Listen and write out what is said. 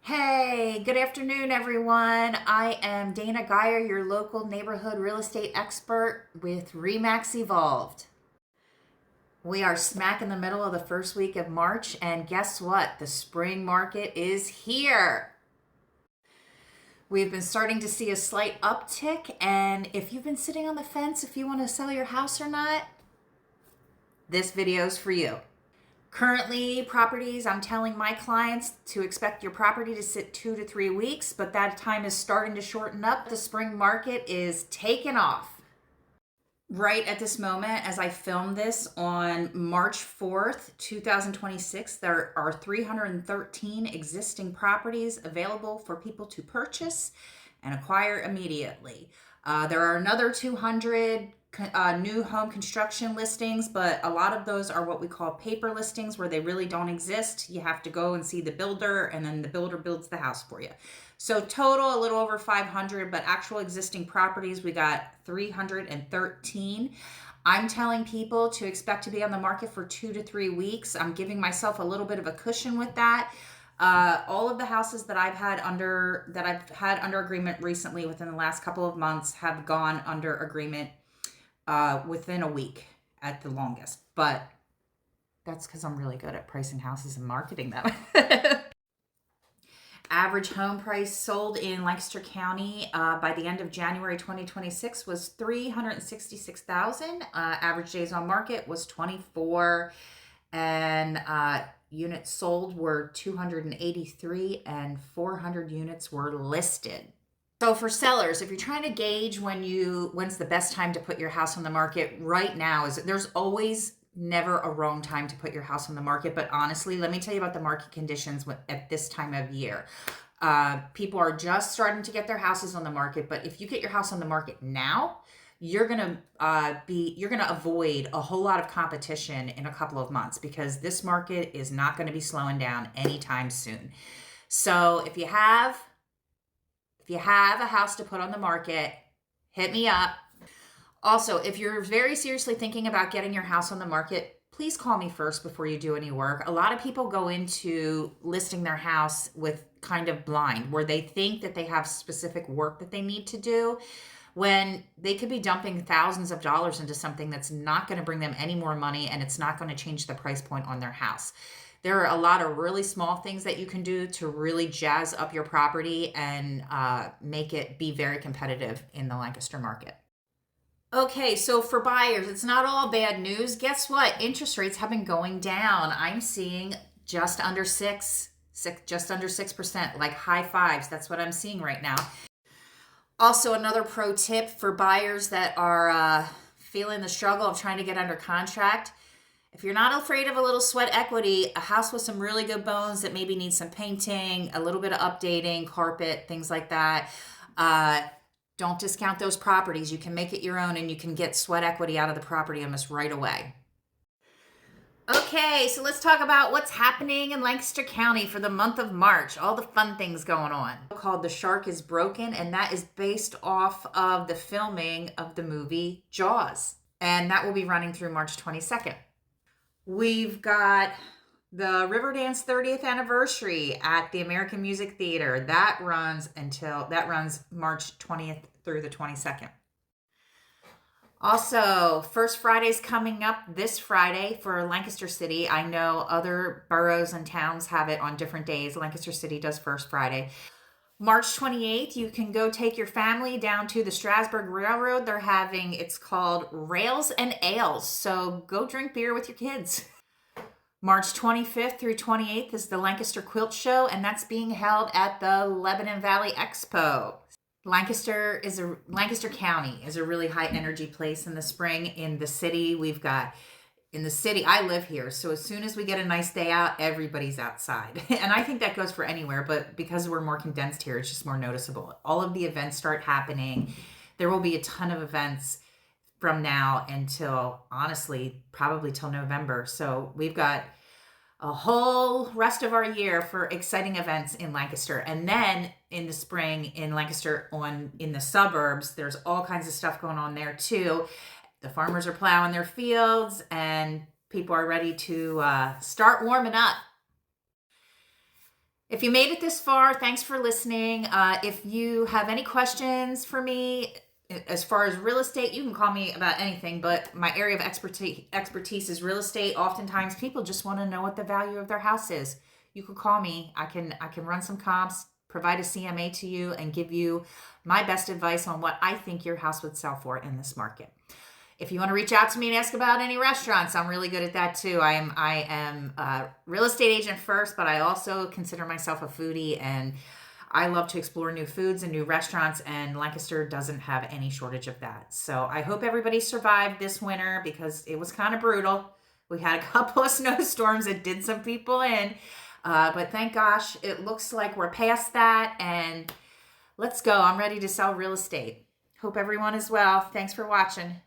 Hey, good afternoon, everyone. I am Dana Geyer, your local neighborhood real estate expert with Remax Evolved. We are smack in the middle of the first week of March, and guess what? The spring market is here. We've been starting to see a slight uptick, and if you've been sitting on the fence if you want to sell your house or not, this video is for you. Currently, properties, I'm telling my clients to expect your property to sit 2 to 3 weeks, but that time is starting to shorten up. The spring market is taking off. Right at this moment, as I film this on March 4th, 2026, there are 313 existing properties available for people to purchase and acquire immediately. There are another 200 new home construction listings, but a lot of those are what we call paper listings where they really don't exist. You have to go and see the builder, and then the builder builds the house for you. So total a little over 500, but actual existing properties, we got 313. I'm telling people to expect to be on the market for 2 to 3 weeks. I'm giving myself a little bit of a cushion with that. All of the houses that I've had under agreement recently within the last couple of months have gone under agreement within a week at the longest. But that's because I'm really good at pricing houses and marketing them. Average home price sold in Lancaster County by the end of January 2026 was $366,000. Average days on market was 24, and units sold were 283, and 400 units were listed. So for sellers, if you're trying to gauge when's the best time to put your house on the market, right now there's always never a wrong time to put your house on the market. But honestly, let me tell you about the market conditions at this time of year. People are just starting to get their houses on the market, but if you get your house on the market now, you're gonna avoid a whole lot of competition in a couple of months, because this market is not going to be slowing down anytime soon. So if you have a house to put on the market, hit me up. Also, if you're very seriously thinking about getting your house on the market, please call me first before you do any work. A lot of people go into listing their house with kind of blind, where they think that they have specific work that they need to do, when they could be dumping thousands of dollars into something that's not going to bring them any more money, and it's not going to change the price point on their house. There are a lot of really small things that you can do to really jazz up your property and make it be very competitive in the Lancaster market. Okay, so for buyers, it's not all bad news. Guess what? Interest rates have been going down. I'm seeing just under 6%, like high fives. That's what I'm seeing right now. Also, another pro tip for buyers that are feeling the struggle of trying to get under contract. If you're not afraid of a little sweat equity, a house with some really good bones that maybe needs some painting, a little bit of updating, carpet, things like that, don't discount those properties. You can make it your own, and you can get sweat equity out of the property almost right away. Okay, so let's talk about what's happening in Lancaster County for the month of March. All the fun things going on. Called The Shark is Broken, and that is based off of the filming of the movie Jaws. And that will be running through March 22nd. We've got the Riverdance 30th anniversary at the American Music Theater. That runs March 20th through the 22nd. Also, First Friday's coming up this Friday for Lancaster City. I know other boroughs and towns have it on different days. Lancaster City does First Friday. March 28th, you can go take your family down to the Strasburg Railroad. It's called Rails and Ales. So go drink beer with your kids. March 25th through 28th is the Lancaster Quilt Show, and that's being held at the Lebanon Valley Expo. Lancaster County is a really high energy place in the spring. In the city, I live here, so as soon as we get a nice day out, everybody's outside. And I think that goes for anywhere, but because we're more condensed here, it's just more noticeable. All of the events start happening. There will be a ton of events from now until, honestly, probably till November. So we've got a whole rest of our year for exciting events in Lancaster. And then in the spring in Lancaster, in the suburbs, there's all kinds of stuff going on there too. The farmers are plowing their fields, and people are ready to start warming up. If you made it this far, thanks for listening. If you have any questions for me as far as real estate, you can call me about anything, but my area of expertise is real estate. Oftentimes people just want to know what the value of their house is. You could call me. I can run some comps, provide a CMA to you, and give you my best advice on what I think your house would sell for in this market. If you want to reach out to me and ask about any restaurants, I'm really good at that too. I am a real estate agent first, but I also consider myself a foodie, and I love to explore new foods and new restaurants, and Lancaster doesn't have any shortage of that. So I hope everybody survived this winter because it was kind of brutal. We had a couple of snowstorms that did some people in, but thank gosh, it looks like we're past that, and let's go. I'm ready to sell real estate. Hope everyone is well. Thanks for watching.